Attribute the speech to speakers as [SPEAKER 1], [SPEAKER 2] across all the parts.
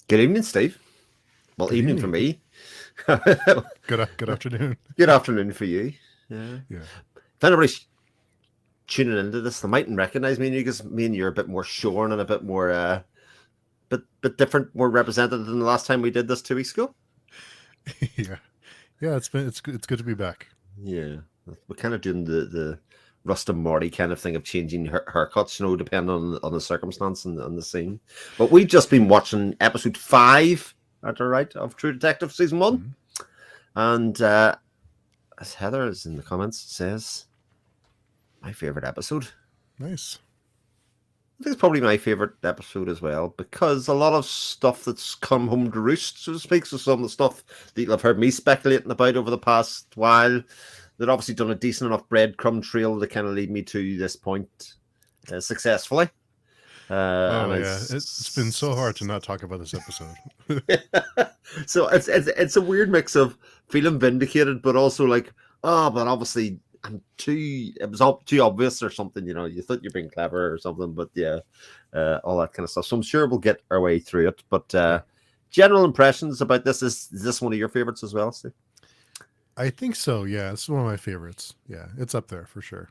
[SPEAKER 1] Good evening, Steve. Well,
[SPEAKER 2] Good
[SPEAKER 1] evening for
[SPEAKER 2] evening.
[SPEAKER 1] me.
[SPEAKER 2] Good afternoon.
[SPEAKER 1] Good afternoon for you. Yeah.
[SPEAKER 2] Yeah.
[SPEAKER 1] If anybody's tuning into this, they mightn't recognize me and you because me and you're a bit more shorn and a bit more, bit different, more represented than the last time we did this 2 weeks ago.
[SPEAKER 2] Yeah. Yeah, it's good to be back.
[SPEAKER 1] Yeah. We're kind of doing the Rust and Morty kind of thing of changing haircuts, depending on the circumstance and the scene. But we've just been watching episode 5, at the right, of True Detective season 1.
[SPEAKER 2] Mhm.
[SPEAKER 1] And as Heather is in the comments says, my favorite episode.
[SPEAKER 2] Nice.
[SPEAKER 1] I think it's probably my favorite episode as well because a lot of stuff that's come home to roost, so to speak. So some of the stuff that you'll have heard me speculating about over the past while, they've obviously done a decent enough breadcrumb trail to kind of lead me to this point successfully. And
[SPEAKER 2] Oh yeah. It's been so hard to not talk about this episode.
[SPEAKER 1] so it's a weird mix of feeling vindicated, but also like, oh, but obviously it was all too obvious or something. You thought you're being clever or something, but yeah, all that kind of stuff. So I'm sure we'll get our way through it. But
[SPEAKER 2] Yeah.
[SPEAKER 1] general impressions about this is this one of your favorites as well, Steve?
[SPEAKER 2] I think so. Yeah, it's one of my favorites. Yeah, it's up there for sure.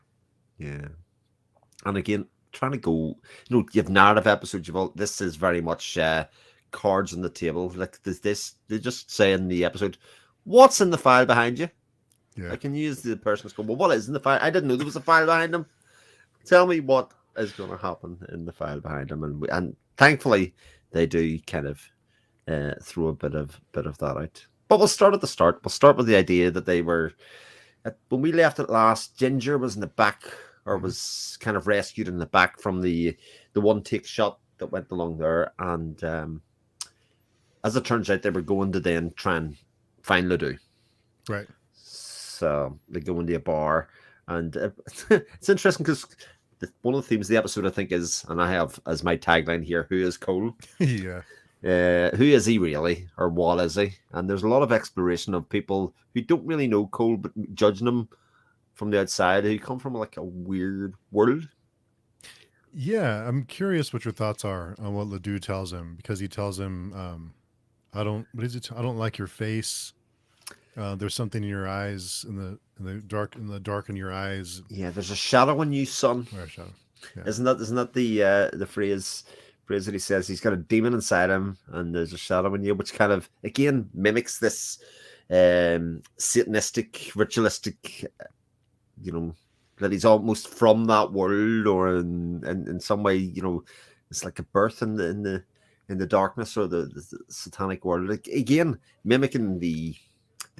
[SPEAKER 1] Yeah. And again, trying to go, you have narrative episodes. This is very much cards on the table. Like this, they just say in the episode, "What's in the file behind you?"
[SPEAKER 2] Yeah.
[SPEAKER 1] I can use the person to go, "Well, what is in the file? I didn't know there was a file behind them. Tell me what is going to happen in the file behind them." And thankfully, they do kind of throw a bit of that out. But we'll start at the start. We'll start with the idea that they were when we left it last. Ginger was in the back, or
[SPEAKER 2] Mhm.
[SPEAKER 1] was kind of rescued in the back from the one take shot that went along there. And as it turns out, they were going to then try and find Ledoux.
[SPEAKER 2] Right.
[SPEAKER 1] So they go into a bar, and it's interesting because one of the themes of the episode, I think, is, and I have as my tagline here, "Who is Cole?
[SPEAKER 2] Yeah.
[SPEAKER 1] Who is he really, or what is he?" And there's a lot of exploration of people who don't really know Cole, but judging him from the outside, who come from like a weird world.
[SPEAKER 2] Yeah. I'm curious what your thoughts are on what Ledoux tells him because he tells him, "I don't. What is it? I don't like your face. There's something in your eyes in the dark in your eyes."
[SPEAKER 1] Yeah, there's a shadow in you, son.
[SPEAKER 2] Where shadow. Yeah.
[SPEAKER 1] Isn't that the phrase that he says? He's got a demon inside him, and there's a shadow in you, which kind of again mimics this Satanistic, ritualistic, you know, that he's almost from that world, or in some way, it's like a birth in the darkness, or the satanic world. Like, again, mimicking the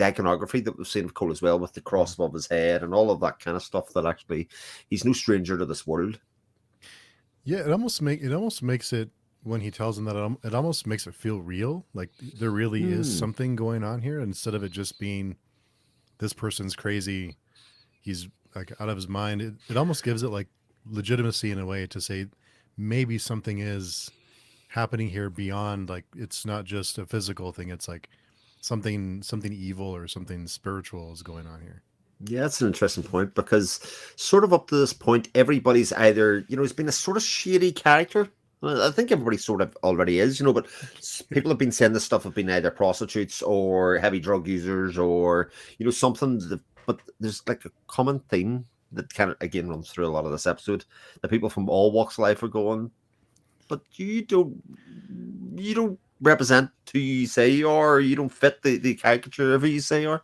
[SPEAKER 1] iconography that we've seen of Cole as well, with the cross
[SPEAKER 2] Mhm.
[SPEAKER 1] above his head and all of that kind of stuff. That actually he's no stranger to this world.
[SPEAKER 2] Yeah, it almost makes it when he tells him that it almost makes it feel real. Like there really is
[SPEAKER 1] Hmm.
[SPEAKER 2] something going on here instead of it just being this person's crazy. He's like out of his mind. It almost gives it like legitimacy in a way to say maybe something is happening here beyond like it's not just a physical thing. It's like something evil or something spiritual is going on here.
[SPEAKER 1] Yeah, that's an interesting point because sort of up to this point, everybody's either, has been a sort of shady character. Well, I think everybody sort of already is, but people have been saying this stuff have been either prostitutes or heavy drug users, or, something. But there's like a common theme that kind of, again, runs through a lot of this episode, that people from all walks of life are going, but you don't represent who you say you are, or you don't fit the caricature of who you say you are.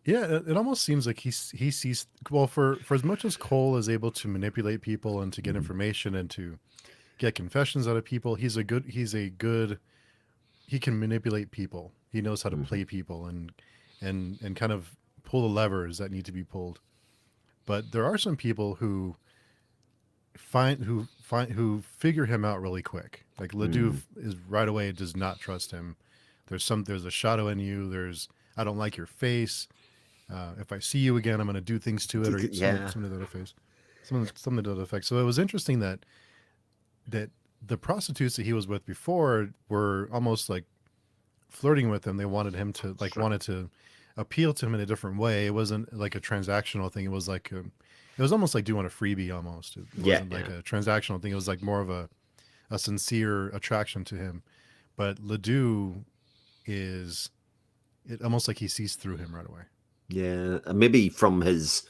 [SPEAKER 2] Yeah, it almost seems like he sees well for as much as Cole is able to manipulate people and to get information and to get confessions out of people. He's a good he can manipulate people. He knows how to
[SPEAKER 1] Mhm.
[SPEAKER 2] play people and kind of pull the levers that need to be pulled. But there are some people who figure him out really quick. Like Ledoux
[SPEAKER 1] Mhm.
[SPEAKER 2] is right away does not trust him. There's a shadow in you. There's I don't like your face. If I see you again, I'm going to do things to it or
[SPEAKER 1] Yeah.
[SPEAKER 2] something to that effect. Something to that effect. So it was interesting that the prostitutes that he was with before were almost like flirting with him. They wanted him to like
[SPEAKER 1] Sure.
[SPEAKER 2] wanted to appeal to him in a different way. It wasn't like a transactional thing. It was almost like doing a freebie almost. It
[SPEAKER 1] Yeah,
[SPEAKER 2] wasn't like
[SPEAKER 1] yeah.
[SPEAKER 2] a transactional thing. It was like more of a sincere attraction to him. but Ledoux is it almost like he sees through him right away.
[SPEAKER 1] Yeah, and maybe from his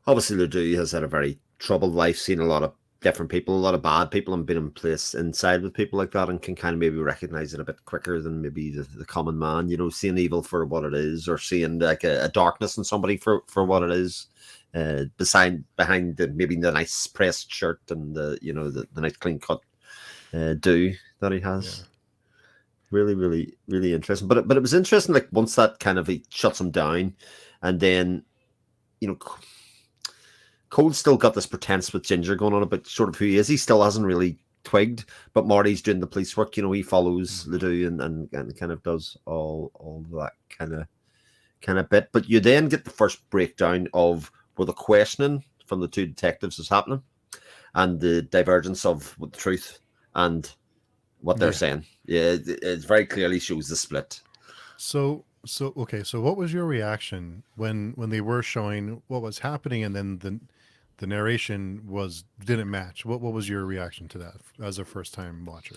[SPEAKER 1] obviously Ledoux has had a very troubled life, seen a lot of different people, a lot of bad people, and been in place inside with people like that, and can kind of maybe recognize it a bit quicker than maybe the common man. You know, seeing evil for what it is, or seeing like a darkness in somebody for what it is. Behind maybe the nice pressed shirt and the nice clean cut do that he has.
[SPEAKER 2] Yeah.
[SPEAKER 1] Really, really, really interesting. But it was interesting. Like once that kind of he shuts him down, and then you know Cole's still got this pretense with Ginger going on about sort of who he is. He still hasn't really twigged, but Marty's doing the police work. You know, he follows Ledoux and kind of does all that kind of bit. But you then get the first breakdown of where the questioning from the two detectives is happening, and the divergence of the truth and what they're saying. Yeah, it very clearly shows the split.
[SPEAKER 2] So okay. So what was your reaction when they were showing what was happening, and then the narration didn't match? What was your reaction to that as a first time watcher?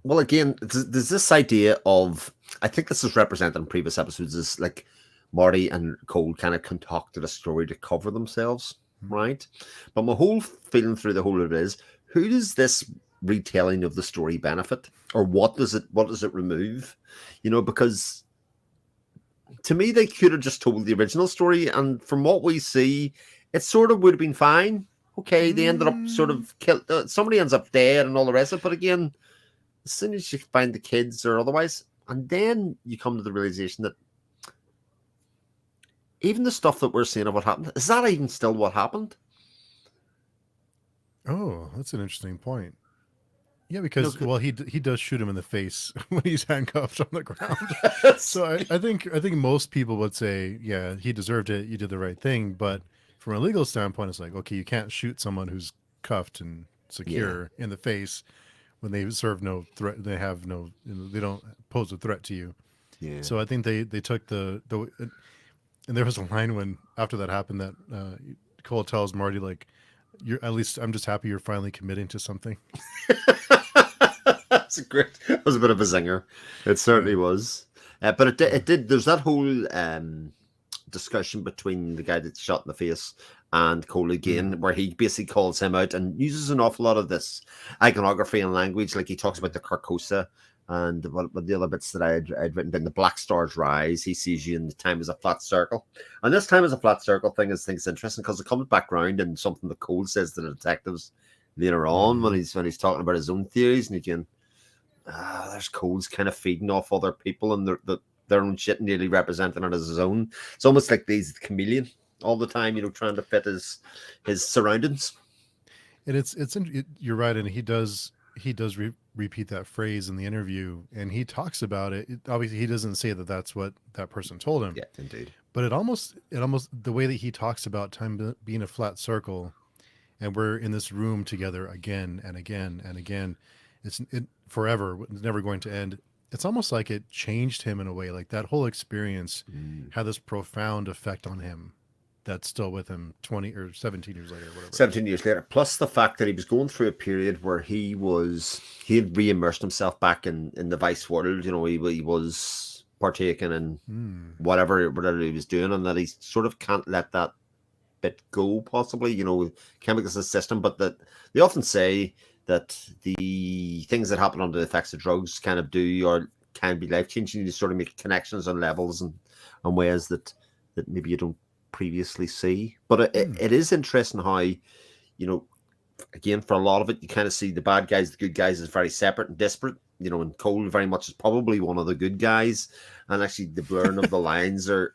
[SPEAKER 1] Well, again, there's this idea of, I think this is represented in previous episodes, is like Marty and Cole kind of concocted a story to cover themselves, right? But my whole feeling through the whole of it is, who does this retelling of the story benefit, or what does it remove? You know, because to me they could have just told the original story, and from what we see, it sort of would have been fine. Okay, they ended up sort of killed. Somebody ends up dead and all the rest of it. But again, as soon as you find the kids or otherwise, and then you come to the realization that even the stuff that we're seeing of what happened, is that even still what happened?
[SPEAKER 2] Oh, that's an interesting point. Yeah, because he does shoot him in the face when he's handcuffed on the ground. So I think most people would say, yeah, he deserved it. You did the right thing. But from a legal standpoint, it's like, okay, you can't shoot someone who's cuffed and secure in the face when they serve no threat. They have no, they don't pose a threat to you.
[SPEAKER 1] Yeah.
[SPEAKER 2] So I think they took the and there was a line when after that happened that Cole tells Marty, like, "You're at least I'm just happy you're finally committing to something."
[SPEAKER 1] That was a bit of a zinger. It certainly was. But it did. There's that whole discussion between the guy that's shot in the face and Cole again, where he basically calls him out and uses an awful lot of this iconography and language. Like he talks about the Carcosa and what the other bits that I'd written down. The Black Stars rise. He sees you in the time as a flat circle. And this time as a flat circle thing is interesting because it comes back round and something that Cole says to the detectives later on when he's talking about his own theories, and again, there's Cole's kind of feeding off other people and their own shit, nearly representing it as his own. It's almost like he's the chameleon all the time, you know, trying to fit his surroundings.
[SPEAKER 2] And you're right, and he does repeat that phrase in the interview, and he talks about it. Obviously, he doesn't say that that's what that person told him.
[SPEAKER 1] Yeah, indeed.
[SPEAKER 2] But it almost the way that he talks about time being a flat circle, and we're in this room together again and again and again. It's forever. It's never going to end. It's almost like it changed him in a way. Like that whole experience had this profound effect on him that's still with him 20 or 17 years later, whatever.
[SPEAKER 1] 17 years later. Plus the fact that he was going through a period where he had re-immersed himself back in the Vice world. You know, he was partaking in whatever he was doing, and that he sort of can't let that bit go, possibly, you know, chemicals in the system. But that they often say that the things that happen under the effects of drugs kind of do or can be life-changing. You sort of make connections on levels and ways that maybe you don't previously see. But it is interesting how, you know, again, for a lot of it, you kind of see the bad guys, the good guys is very separate and disparate, you know, and Cole very much is probably one of the good guys. And actually the blurring of the lines are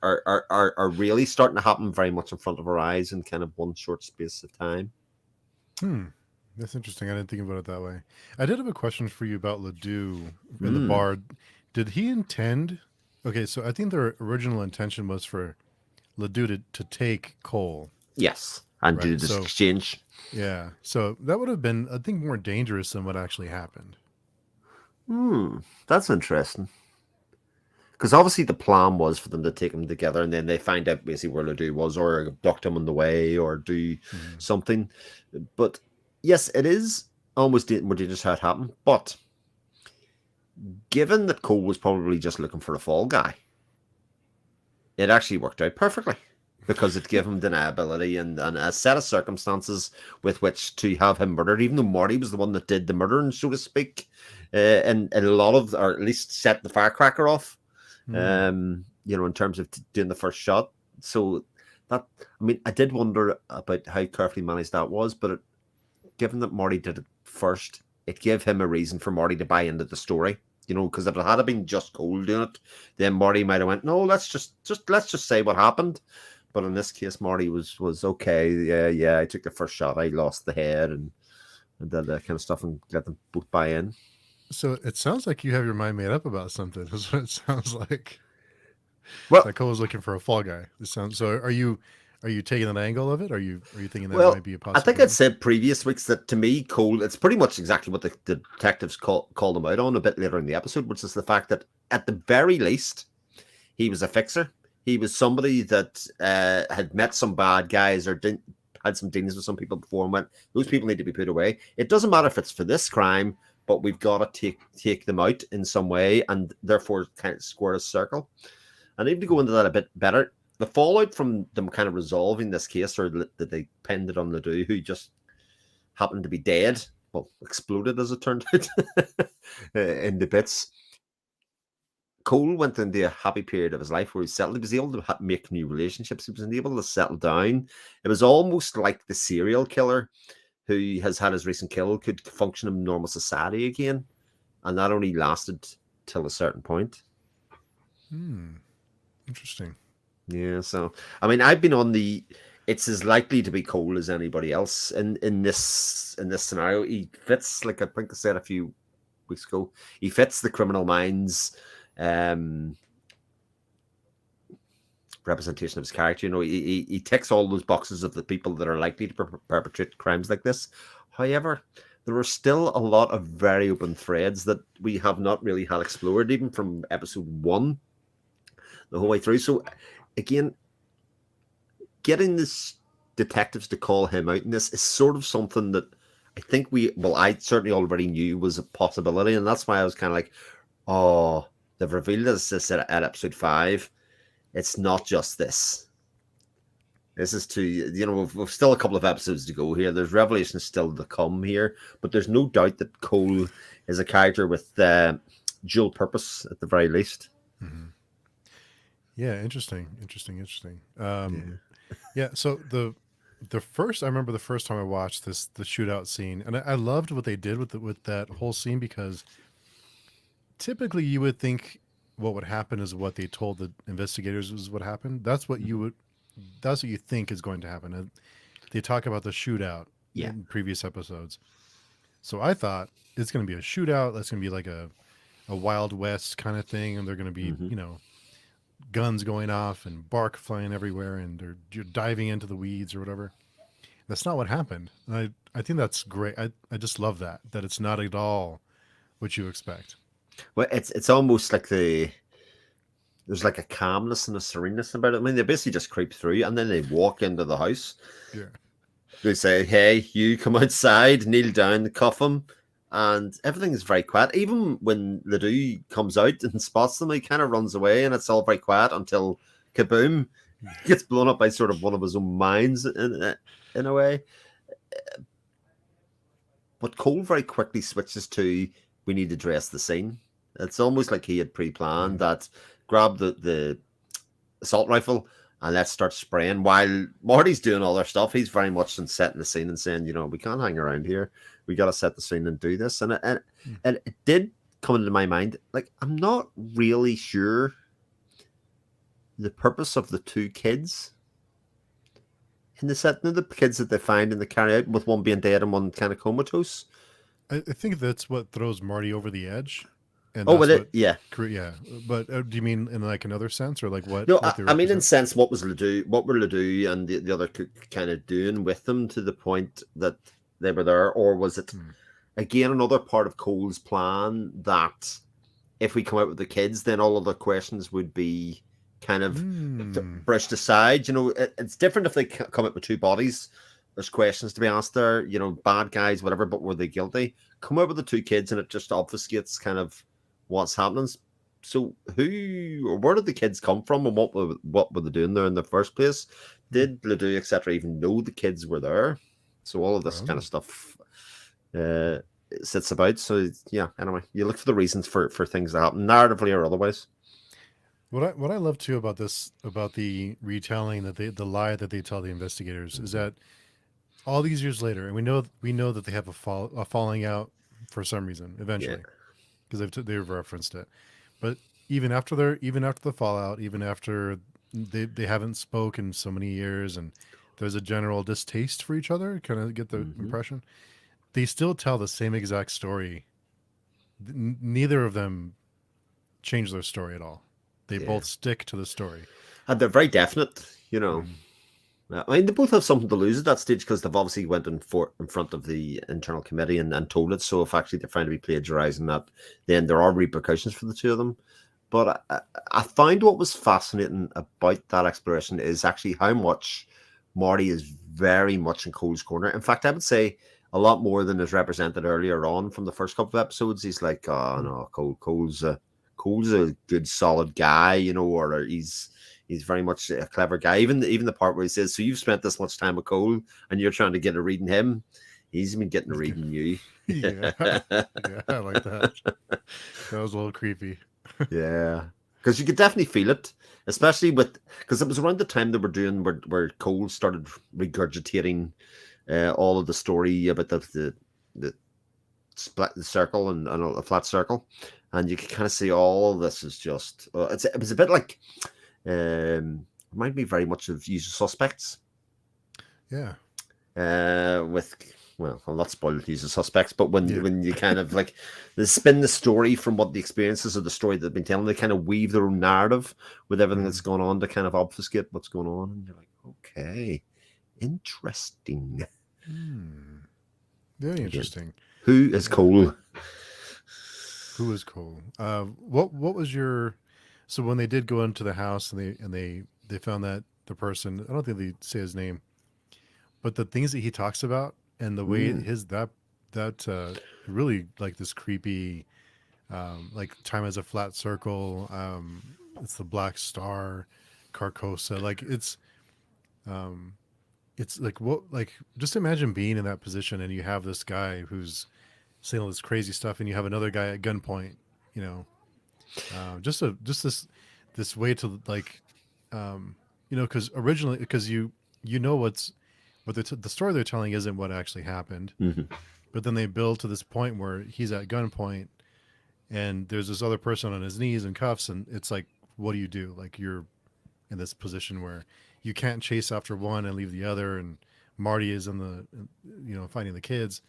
[SPEAKER 1] really starting to happen very much in front of our eyes in kind of one short space of time.
[SPEAKER 2] That's interesting. I didn't think about it that way. I did have a question for you about Ledoux in the bar. Did he intend? Okay, so I think their original intention was for Ledoux to take Cole.
[SPEAKER 1] Yes, and do this exchange.
[SPEAKER 2] Yeah, so that would have been, I think, more dangerous than what actually happened.
[SPEAKER 1] That's interesting. Because obviously the plan was for them to take them together, and then they find out basically where Ledoux was, or abduct him on the way, or do something. But yes, it is almost more dangerous how it happened. But given that Cole was probably just looking for a fall guy, it actually worked out perfectly because it gave him deniability and a set of circumstances with which to have him murdered, even though Marty was the one that did the murdering, so to speak, and a lot of, or at least set the firecracker off, in terms of doing the first shot. So that, I mean, I did wonder about how carefully managed that was, but given that Marty did it first, it gave him a reason for Marty to buy into the story. Because if it had been just Cole doing it, then Marty might have went, no, let's just say what happened. But in this case, Marty was okay. Yeah, I took the first shot. I lost the head and did that kind of stuff and let them both buy in.
[SPEAKER 2] So it sounds like you have your mind made up about something. That's what it sounds like.
[SPEAKER 1] Well,
[SPEAKER 2] like Cole was looking for a fall guy. It sounds so. Are you taking an angle of it? Are you thinking that might be a possibility?
[SPEAKER 1] I think I'd said previous weeks that to me, Cole, it's pretty much exactly what the detectives called him out on a bit later in the episode, which is the fact that at the very least, he was a fixer. He was somebody that had met some bad guys or had some dealings with some people before and went, those people need to be put away. It doesn't matter if it's for this crime, but we've got to take them out in some way and therefore kind of square a circle. And even to go into that a bit better, the fallout from them kind of resolving this case, or that they pinned it on Ledoux, who just happened to be dead, well, exploded as it turned out into bits. Cole went into a happy period of his life where he settled. He was able to make new relationships. He was able to settle down. It was almost like the serial killer who has had his recent kill could function in normal society again. And that only lasted till a certain point.
[SPEAKER 2] Interesting.
[SPEAKER 1] Yeah, so I mean, I've been on the. It's as likely to be Cole as anybody else in this scenario. He fits, like I think I said a few weeks ago. He fits the Criminal Minds representation of his character. He ticks all those boxes of the people that are likely to perpetrate crimes like this. However, there are still a lot of very open threads that we have not really had explored, even from episode 1 the whole way through. So again, getting this detectives to call him out in this is sort of something that I think I certainly already knew was a possibility, and that's why I was kind of like, oh, they've revealed this at episode 5. It's not just this. This is we've still a couple of episodes to go here. There's revelations still to come here, but there's no doubt that Cole is a character with dual purpose at the very least.
[SPEAKER 2] Mm-hmm. Yeah, interesting. Yeah. So the first, I remember the first time I watched the shootout scene, and I loved what they did with that whole scene, because typically you would think what would happen is what they told the investigators was what happened. That's what you think is going to happen. And they talk about the shootout in previous episodes. So I thought it's going to be a shootout. That's going to be like a Wild West kind of thing, and they're going to be guns going off and bark flying everywhere, and you're diving into the weeds or whatever. That's not what happened. And I think that's great. I just love that it's not at all what you expect.
[SPEAKER 1] Well, it's almost like there's like a calmness and a sereneness about it. I mean, they basically just creep through and then they walk into the house.
[SPEAKER 2] Yeah.
[SPEAKER 1] They say, hey, you come outside, kneel down, cuff him, and everything is very quiet. Even when Ledoux comes out and spots them, he kind of runs away, and it's all very quiet until kaboom, gets blown up by sort of one of his own minds in a way. But Cole very quickly switches to, we need to dress the scene. It's almost like he had pre-planned that. Grab the assault rifle and let's start spraying. While Marty's doing all their stuff, he's very much in setting the scene and saying, we can't hang around here. We got to set the scene and do this. And it did come into my mind, like, I'm not really sure the purpose of the two kids in the set. The kids that they find in the carry out, with one being dead and one kind of comatose.
[SPEAKER 2] I think that's what throws Marty over the edge. And
[SPEAKER 1] yeah.
[SPEAKER 2] But do you mean in like another sense, or like what?
[SPEAKER 1] No, I mean in sense, what were Ledoux and the other kind of doing with them to the point that they were there, or was it again another part of Cole's plan that if we come out with the kids, then all other questions would be kind of brushed aside? It's different if they come out with two bodies. There's questions to be asked there. Bad guys, whatever, but were they guilty? Come out with the two kids, and it just obfuscates kind of what's happening. So who or where did the kids come from, and what were they doing there in the first place? Did Ledoux, etc., even know the kids were there? So all of this kind of
[SPEAKER 2] Oh.
[SPEAKER 1] stuff uh, sits about. So yeah, anyway, you look for the reasons for things to happen, narratively or otherwise.
[SPEAKER 2] What I love too about this, about the retelling, that the lie that they tell the investigators, is that all these years later, and we know that they have a falling out for some reason
[SPEAKER 1] Yeah.
[SPEAKER 2] eventually, because they've referenced it. But even after the fallout, even after they haven't spoken so many years, and there's a general distaste for each other, kind of get the
[SPEAKER 1] Hmm.
[SPEAKER 2] impression, they still tell the same exact story. Neither of them change their story at all. They
[SPEAKER 1] Yeah.
[SPEAKER 2] both stick to the story.
[SPEAKER 1] And they're very definite, you know.
[SPEAKER 2] Mm.
[SPEAKER 1] I mean, they both have something to lose at that stage because they've obviously went in front of the internal committee and told it. So if actually they're trying to be plagiarizing that, then there are repercussions for the two of them. But I find what was fascinating about that exploration is actually how much Marty is very much in Cole's corner. In fact, I would say a lot more than is represented earlier on from the first couple of episodes. He's like, oh no, Cole's a good solid guy, you know, or he's very much a clever guy. Even the part where he says, "So you've spent this much time with Cole, and you're trying to get a reading him. He's been getting a reading you."
[SPEAKER 2] Yeah, yeah, I like that. That was a little creepy.
[SPEAKER 1] Yeah, because you could definitely feel it, especially with because it was around the time they were doing where Cole started regurgitating all of the story about the split the circle and a flat circle, and you could kind of see all of this is just it was a bit like remind me very much of Usual Suspects.
[SPEAKER 2] Yeah,
[SPEAKER 1] With well, I'll not spoil Usual Suspects, but
[SPEAKER 2] yeah.
[SPEAKER 1] when you kind of like they spin the story from what the experiences of the story they've been telling, they kind of weave their own narrative with everything that's going on to kind of obfuscate what's going on, and you're like, okay, interesting.
[SPEAKER 2] Hmm. Very
[SPEAKER 1] Again,
[SPEAKER 2] interesting.
[SPEAKER 1] who is Cole?
[SPEAKER 2] Who is Cole? What was your? So when they did go into the house and they found that the person, I don't think they say his name, but the things that he talks about and the way
[SPEAKER 1] Mm,
[SPEAKER 2] his that really like this creepy, like time as a flat circle, it's the black star, Carcosa, like um it's like, what, like, just imagine being in that position and you have this guy who's saying all this crazy stuff, and you have another guy at gunpoint, you know, just this way to like, because originally, because you know what the story they're telling isn't what actually happened,
[SPEAKER 1] mhm.
[SPEAKER 2] but then they build to this point where he's at gunpoint and there's this other person on his knees and cuffs, and it's like, what do you do? Like, you're in this position where you can't chase after one and leave the other, and Marty is in the, finding the kids.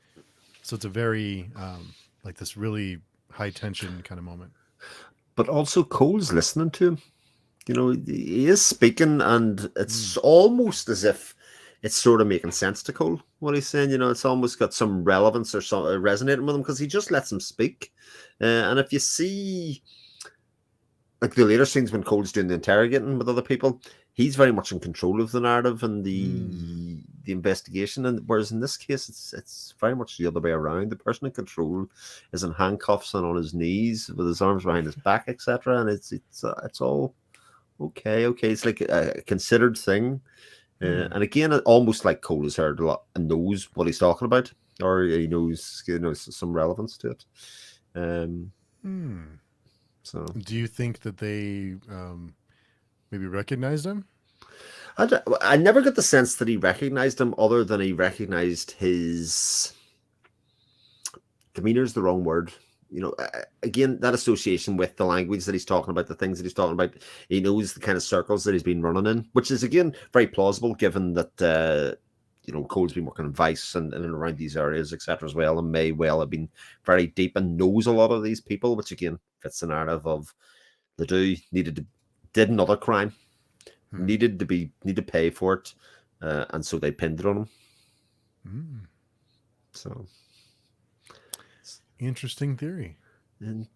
[SPEAKER 2] So it's a very like this really high tension kind of moment.
[SPEAKER 1] But also Cole's listening to him. You know, he is speaking, and
[SPEAKER 2] Mm.
[SPEAKER 1] it's almost as if it's sort of making sense to Cole what he's saying. You know, it's almost got some relevance or some resonating with him because he just lets him speak. And if you see like the later scenes when Cole's doing the interrogating with other people, he's very much in control of the narrative and
[SPEAKER 2] Mm.
[SPEAKER 1] the investigation. And whereas in this case, it's very much the other way around. The person in control is in handcuffs and on his knees with his arms behind his back, etc. And it's all okay. Okay, it's like a considered thing.
[SPEAKER 2] Mm.
[SPEAKER 1] And again, almost like Cole has heard a lot and knows what he's talking about, or he knows some relevance to it. Um,
[SPEAKER 2] Mm.
[SPEAKER 1] so
[SPEAKER 2] Do you think that they maybe recognized him?
[SPEAKER 1] I never got the sense that he recognized him, other than he recognized his demeanor is the wrong word. You know, again, that association with the language that he's talking about, the things that he's talking about, he knows the kind of circles that he's been running in, which is again very plausible given that Cole's been working in Vice and around these areas, etc. as well, and may well have been very deep and knows a lot of these people, which again fits the narrative of the dude did another crime,
[SPEAKER 2] Hmm.
[SPEAKER 1] need to pay for it, and so they pinned it on him.
[SPEAKER 2] Mm.
[SPEAKER 1] So.
[SPEAKER 2] Interesting theory.
[SPEAKER 1] And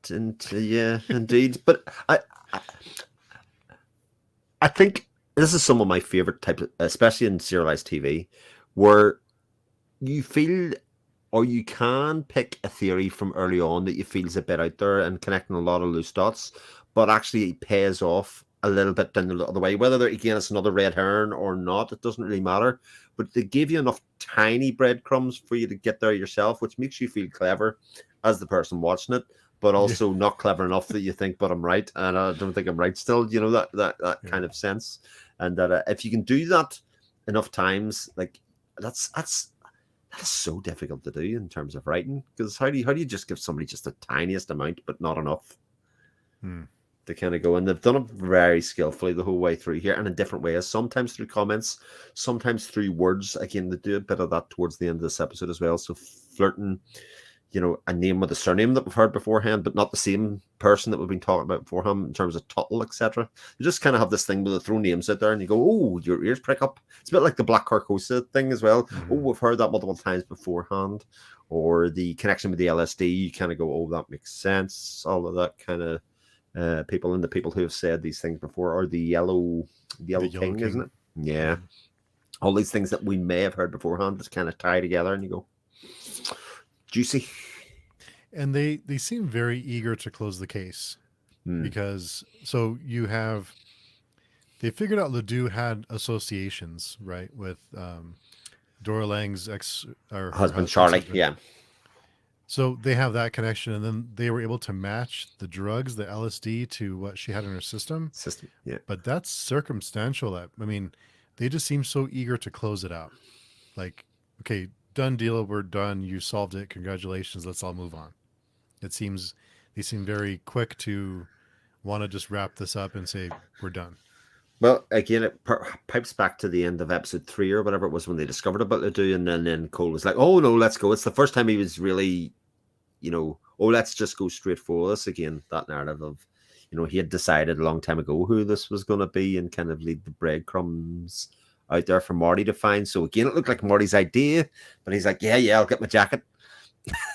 [SPEAKER 1] yeah, indeed. But I I think this is some of my favorite type, especially in serialized TV, where you feel or you can pick a theory from early on that you feel is a bit out there and connecting a lot of loose dots, but actually it pays off a little bit down the other way. Whether again it's another red herring or not, it doesn't really matter. But they give you enough tiny breadcrumbs for you to get there yourself, which makes you feel clever as the person watching it, but
[SPEAKER 2] Yeah.
[SPEAKER 1] also not clever enough that you think, but I'm right, and I don't think I'm right still. You know, that
[SPEAKER 2] Yeah.
[SPEAKER 1] kind of sense, and that if you can do that enough times, like that's that is so difficult to do in terms of writing, because how do you just give somebody just the tiniest amount but not enough
[SPEAKER 2] Hmm.
[SPEAKER 1] to kind of go? And they've done it very skillfully the whole way through here, and in different ways, sometimes through comments, sometimes through words. Again, they do a bit of that towards the end of this episode as well, so flirting, you know, a name with a surname that we've heard beforehand, but not the same person that we've been talking about beforehand in terms of Tuttle, etc. You just kind of have this thing where they throw names out there and you go, oh, your ears prick up. It's a bit like the Black Carcosa thing as well.
[SPEAKER 2] Mhm.
[SPEAKER 1] Oh, we've heard that multiple times beforehand. Or the connection with the LSD, you kind of go, oh, that makes sense. All of that kind of people, and the people who have said these things before, or the Yellow King, isn't it? Yeah.
[SPEAKER 2] Mhm.
[SPEAKER 1] All these things that we may have heard beforehand just kind of tie together and you go, juicy.
[SPEAKER 2] And they seem very eager to close the case because you have they figured out Ledoux had associations, right, with Dora Lang's ex or
[SPEAKER 1] Husband Charlie, yeah.
[SPEAKER 2] So they have that connection, and then they were able to match the drugs, the LSD, to what she had in her system.
[SPEAKER 1] Yeah.
[SPEAKER 2] But that's circumstantial. I mean, they just seem so eager to close it out. Like, okay, done deal, we're done. You solved it. Congratulations. Let's all move on. They seem very quick to want to just wrap this up and say we're done.
[SPEAKER 1] Well, again, it pipes back to the end of episode 3 or whatever it was when they discovered about Ledoux, and then Cole was like, "Oh no, let's go." It's the first time he was really, you know, oh, let's just go straight for this again. That narrative of, you know, he had decided a long time ago who this was going to be and kind of leave the breadcrumbs out there for Marty to find. So again, it looked like Marty's idea, but he's like, "Yeah, I'll get my jacket."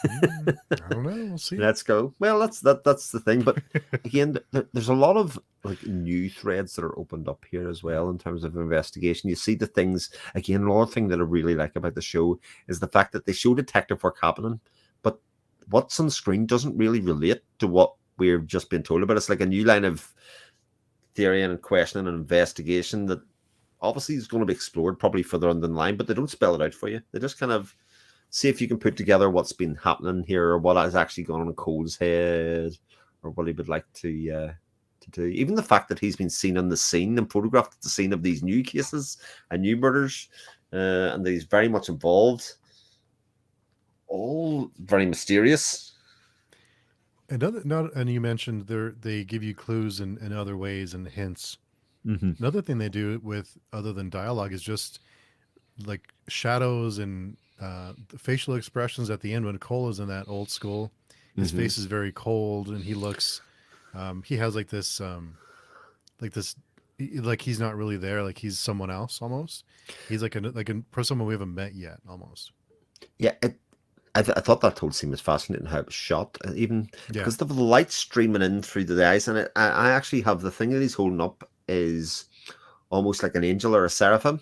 [SPEAKER 2] I don't know. We'll see.
[SPEAKER 1] Let's go. Well, that's the thing. But again, there's a lot of like new threads that are opened up here as well in terms of investigation. You see the things again. Another thing that I really like about the show is the fact that they show detective work happening, but what's on screen doesn't really relate to what we've just been told about. It's like a new line of theory and questioning and investigation that obviously is going to be explored probably further on the line, but they don't spell it out for you. They just kind of see if you can put together what's been happening here, or what has actually gone on in Cole's head, or what he would like to do. Even the fact that he's been seen on the scene and photographed at the scene of these new cases and new murders, and that he's very much involved. All very mysterious.
[SPEAKER 2] And you mentioned they give you clues in other ways and hints.
[SPEAKER 1] Mm-hmm.
[SPEAKER 2] Another thing they do with other than dialogue is just like shadows and the facial expressions at the end when Cole is in that old school. His face is very cold, and he looks. He has like this, like he's not really there. Like he's someone else almost. He's like someone we haven't met yet almost.
[SPEAKER 1] Yeah, I thought that whole scene was fascinating how it was shot, even because of the light streaming in through the eyes, and I actually have the thing that he's holding up is almost like an angel or a seraphim.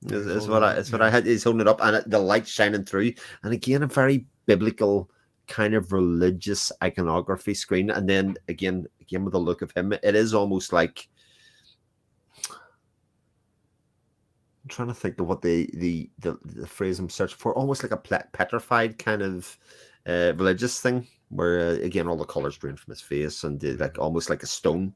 [SPEAKER 1] Is what I had. He's holding it up, and the light shining through, and again a very biblical kind of religious iconography screen, and then again with the look of him, it is almost like, I'm trying to think of what the phrase I'm searching for, almost like a petrified kind of religious thing, where again all the colors drained from his face, and like almost like a stone.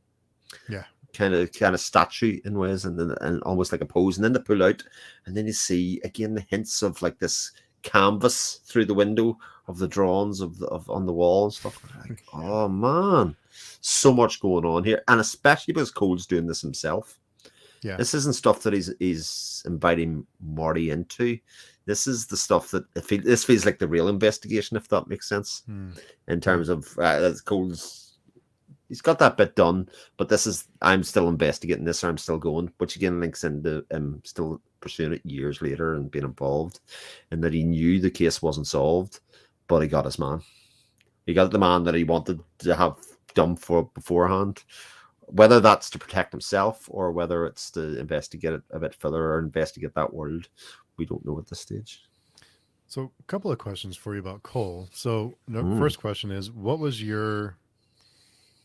[SPEAKER 2] Yeah.
[SPEAKER 1] Kind of statue in ways, and almost like a pose, and then they pull out, and then you see again the hints of like this canvas through the window of the drawings of on the wall and stuff. Like, oh man, so much going on here, and especially because Cole's doing this himself.
[SPEAKER 2] Yeah,
[SPEAKER 1] this isn't stuff that he's inviting Marty into. This is the stuff that this feels like the real investigation, if that makes sense. In terms of Cole's. He's got that bit done, but this is, I'm still investigating this, or I'm still going, which again links into still pursuing it years later and being involved, and that he knew the case wasn't solved, but he got his man. He got the man that he wanted to have done for beforehand. Whether that's to protect himself or whether it's to investigate it a bit further or investigate that world, we don't know at this stage.
[SPEAKER 2] So, a couple of questions for you about Cole. So,
[SPEAKER 1] Mm.
[SPEAKER 2] first question is, what was your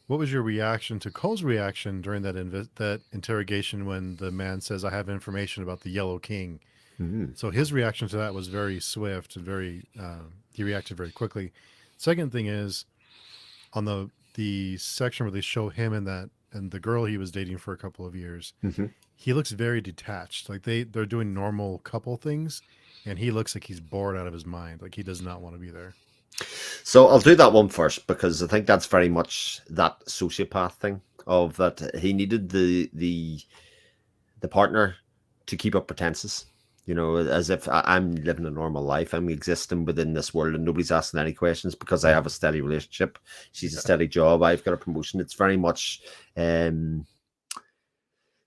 [SPEAKER 2] reaction to Cole's reaction during that interrogation when the man says, "I have information about the Yellow King"?
[SPEAKER 1] Mm.
[SPEAKER 2] So his reaction to that was very swift and he reacted very quickly. Second thing is on the section where they show him and the girl he was dating for a couple of years.
[SPEAKER 1] Mm-hmm.
[SPEAKER 2] He looks very detached. Like they're doing normal couple things, and he looks like he's bored out of his mind. Like he does not want to be there.
[SPEAKER 1] So I'll do that one first because I think that's very much that sociopath thing of that he needed the partner to keep up pretenses. You know, as if I'm living a normal life, I'm existing within this world, and nobody's asking any questions because I have a steady relationship. She's a steady job. I've got a promotion. It's very much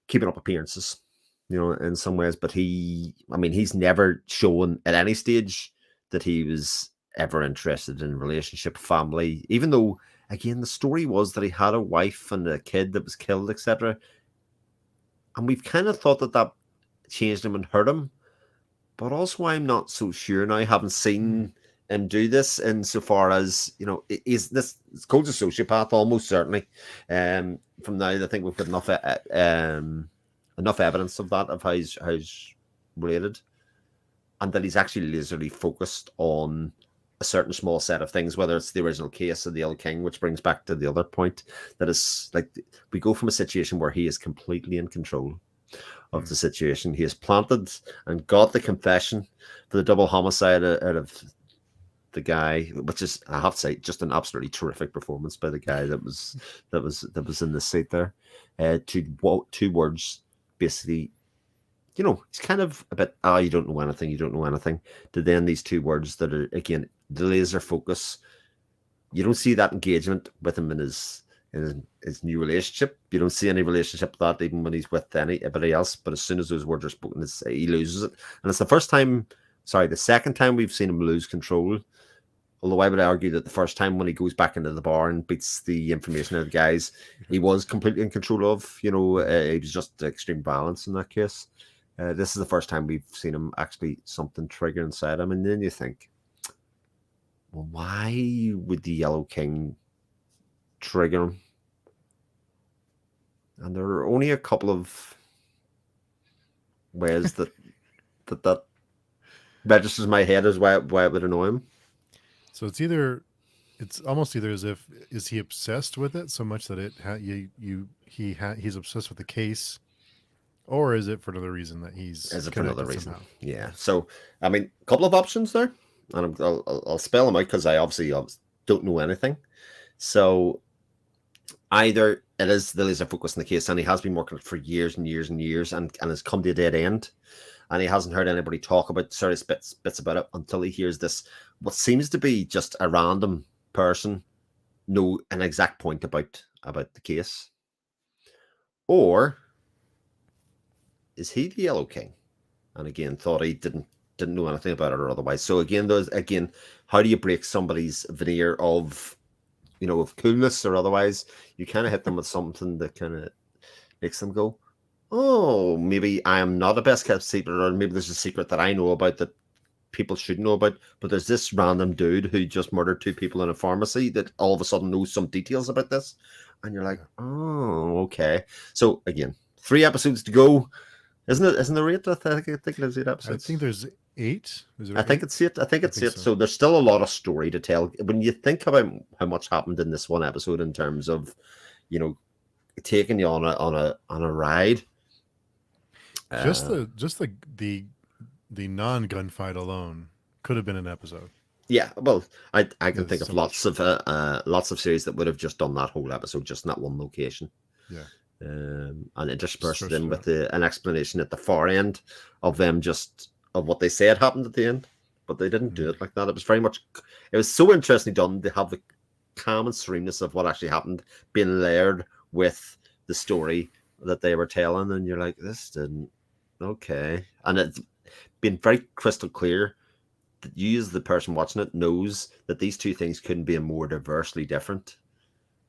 [SPEAKER 1] keeping up appearances, you know, in some ways. But he's never shown at any stage that he was ever interested in relationship, family, even though, again, the story was that he had a wife and a kid that was killed, etc. And we've kind of thought that changed him and hurt him. But also, I'm not so sure now. I haven't seen him do this insofar as, you know, is this Cole's a sociopath, almost certainly. From now, I think we've got enough evidence of that, of how he's related, and that he's actually laserly focused on a certain small set of things, whether it's the original case of the Yellow King, which brings back to the other point that is like we go from a situation where he is completely in control of the situation. He has planted and got the confession for the double homicide out of the guy, which is, I have to say, just an absolutely terrific performance by the guy that was in the seat there. Two words, basically. You know, it's kind of a bit, you don't know anything, to then these two words that are, again, the laser focus. You don't see that engagement with him in his new relationship. You don't see any relationship with that even when he's with anybody else. But as soon as those words are spoken, he loses it. And it's the second time we've seen him lose control. Although I would argue that the first time when he goes back into the bar and beats the information out of the guys, he was completely in control of. You know, it was just extreme violence in that case. This is the first time we've seen him actually something trigger inside him. And then you think, well, why would the Yellow King trigger him? And there are only a couple of ways that registers in my head as why it would annoy him.
[SPEAKER 2] So it's almost either as if, is he obsessed with it so much that he's obsessed with the case, or is it for another reason that he's
[SPEAKER 1] for another reason?
[SPEAKER 2] Somehow?
[SPEAKER 1] Yeah. So I mean, a couple of options there, and I'll spell them out because I obviously don't know anything. So either it is the laser focus in the case, and he has been working it for years and years and years, and has come to a dead end, and he hasn't heard anybody talk about certain bits about it until he hears this, what seems to be just a random person know an exact point about the case. Or is he the Yellow King? And again, thought he didn't know anything about it or otherwise. So again, how do you break somebody's veneer of, you know, of coolness or otherwise? You kind of hit them with something that kind of makes them go, oh, maybe I am not a best kept secret, or maybe there's a secret that I know about that people should know about, but there's this random dude who just murdered 2 people in a pharmacy that all of a sudden knows some details about this. And you're like, oh, okay. So again, 3 episodes to go. Isn't there 8? I think there's 8 episodes.
[SPEAKER 2] I think there's 8.
[SPEAKER 1] I think it's 8. I think it's 8. So there's still a lot of story to tell. When you think about how much happened in this one episode in terms of, you know, taking you on a ride.
[SPEAKER 2] Just the non-gunfight alone could have been an episode.
[SPEAKER 1] Yeah, well, I can think of lots of series that would have just done that whole episode just in that one location.
[SPEAKER 2] Yeah.
[SPEAKER 1] And interspersed in with an explanation at the far end of them just of what they said happened at the end, but they didn't do it like that. It was so interestingly done. They have the calm and serenness of what actually happened being layered with the story that they were telling, and you're like, this didn't okay. And it's been very crystal clear that you, as the person watching it, knows that these two things couldn't be more diversely different.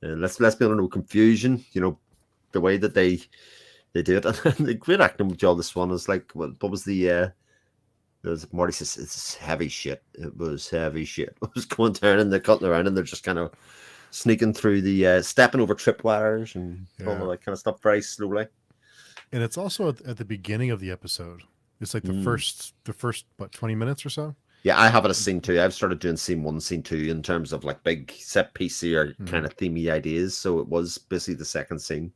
[SPEAKER 1] Let's be under no confusion, you know, the way that they do it. And the great acting job this one is like, what was the As Marty says, it's heavy shit. It was heavy shit. It was going down and they're cutting around and they're just kind of sneaking through the stepping over tripwires and all of that kind of stuff very slowly.
[SPEAKER 2] And it's also at the beginning of the episode. It's like the first what 20 minutes or so.
[SPEAKER 1] Yeah, I have it as scene 2. I've started doing scene 1, scene 2 in terms of like big set piecey or kind of themey ideas. So it was basically the second scene.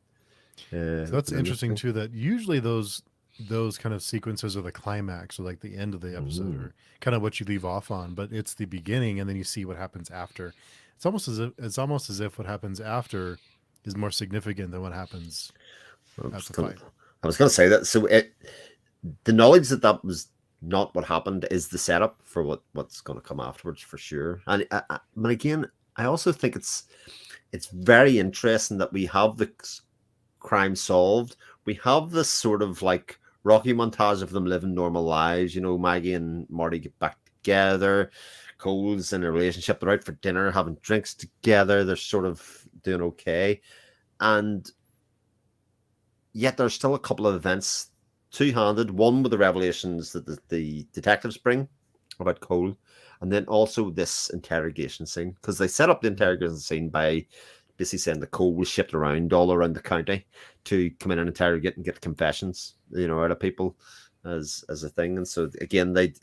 [SPEAKER 2] So that's interesting too. That usually those kind of sequences are the climax or like the end of the episode or kind of what you leave off on. But it's the beginning, and then you see what happens after. It's almost as if what happens after is more significant than what happens at the fight.
[SPEAKER 1] I was going to say that. So the knowledge that was not what happened is the setup for what's going to come afterwards for sure. And but again, I also think it's very interesting that we have the crime solved. We have this sort of like Rocky montage of them living normal lives. You know, Maggie and Marty get back together. Cole's in a relationship. They're out for dinner, having drinks together. They're sort of doing okay. And yet there's still a couple of events two-handed. One with the revelations that the detectives bring about Cole, and then also this interrogation scene, because they set up the interrogation scene by basically saying that Cole was shipped around all around the county to come in and interrogate and get confessions, you know, out of people as a thing. And so again, they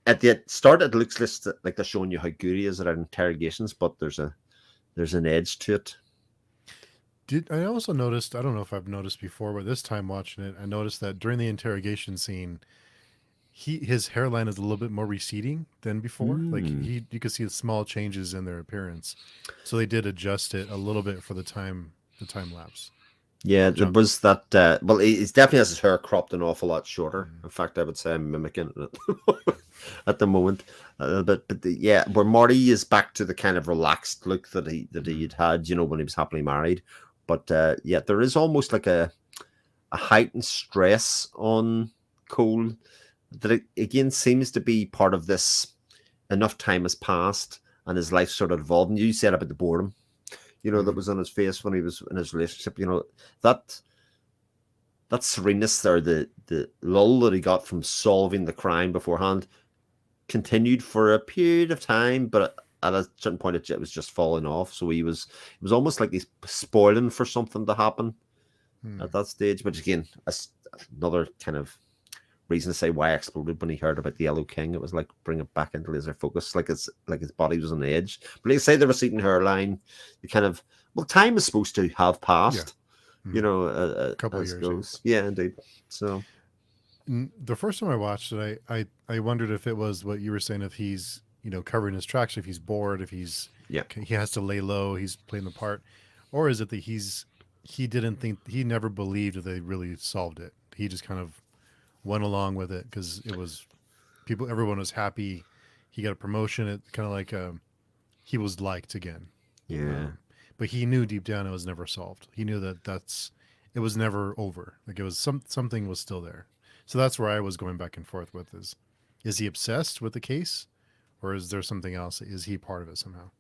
[SPEAKER 1] at the start it looks like they're showing you how good he is at interrogations, but there's an edge to it.
[SPEAKER 2] I also noticed, I don't know if I've noticed before, but this time watching it, I noticed that during the interrogation scene, his hairline is a little bit more receding than before. Like you could see the small changes in their appearance. So they did adjust it a little bit for the time lapse.
[SPEAKER 1] Yeah, there was that. Well, he definitely has his hair cropped an awful lot shorter. In fact, I would say I'm mimicking it at the moment. But yeah, where Marty is back to the kind of relaxed look that he'd had, you know, when he was happily married. But yeah, there is almost like a heightened stress on Cole that it, again seems to be part of this. Enough time has passed and his life sort of evolved. And you said about the boredom, you know, that was on his face when he was in his relationship. You know, that sereneness there, the lull that he got from solving the crime beforehand, continued for a period of time, but at a certain point it was just falling off. So it was almost like he's spoiling for something to happen at that stage. But again, another kind of reason to say why I exploded when he heard about the Yellow King. It was like bring it back into laser focus, like his body was on edge. But like I say, the receding hairline, the kind of time is supposed to have passed. Yeah. You know, a couple of years goes. Yeah, indeed. So
[SPEAKER 2] the first time I watched it, I wondered if it was what you were saying, if he's, you know, covering his tracks, if he's bored, if he has to lay low, he's playing the part, or is it that he never believed that they really solved it. He just kind of went along with it because it was everyone was happy. He got a promotion. It kind of like he was liked again.
[SPEAKER 1] Yeah.
[SPEAKER 2] But he knew deep down it was never solved. He knew that it was never over. Like it was something was still there. So that's where I was going back and forth with is he obsessed with the case? Or is there something else? Is he part of it somehow?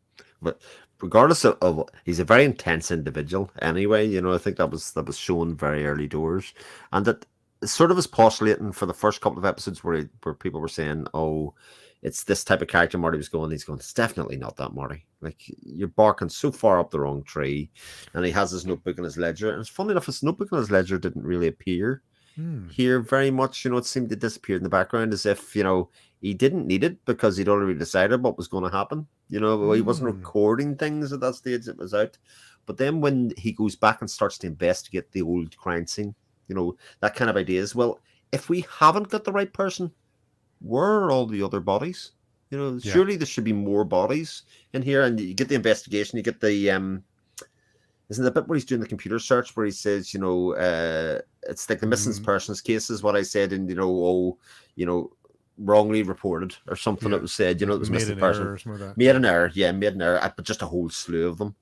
[SPEAKER 1] But regardless of he's a very intense individual anyway. You know, I think that was shown very early doors, and that sort of is postulating for the first couple of episodes where people were saying, "Oh, it's this type of character." Marty was going. He's going. It's definitely not that, Marty. Like you're barking so far up the wrong tree. And he has his notebook and his ledger, and it's funny enough, his notebook and his ledger didn't really appear here very much. You know, it seemed to disappear in the background as if, you know, he didn't need it because he'd already decided what was going to happen. You know, he wasn't recording things at that stage. It was out. But then when he goes back and starts to investigate the old crime scene, you know, that kind of idea is, well, if we haven't got the right person, where are all the other bodies? You know, surely there should be more bodies in here. And you get the investigation, you get the isn't the bit where he's doing the computer search where he says, you know, it's like the missing persons case is what I said, and, you know, wrongly reported or something. It was said, you know, it was missing person. Made an error, but just a whole slew of them.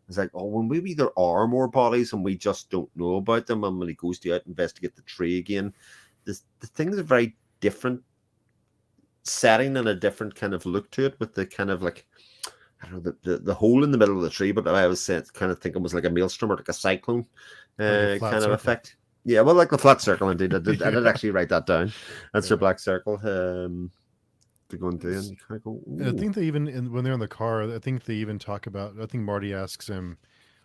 [SPEAKER 1] It's like, oh, well, maybe there are more bodies and we just don't know about them. And when he goes to out investigate the tree again, the thing is a very different setting and a different kind of look to it, with the kind of like, I don't know, the hole in the middle of the tree, but I was kind of thinking it was like a maelstrom or like a cyclone kind of effect. Yeah, well, like the flat circle, indeed. I did
[SPEAKER 2] Yeah.
[SPEAKER 1] actually write that down. That's your
[SPEAKER 2] Yeah.
[SPEAKER 1] black circle. To go and do, and you kind of go,
[SPEAKER 2] And I
[SPEAKER 1] ooh.
[SPEAKER 2] think they even when they're in the car, I think they even talk about. I think Marty asks him,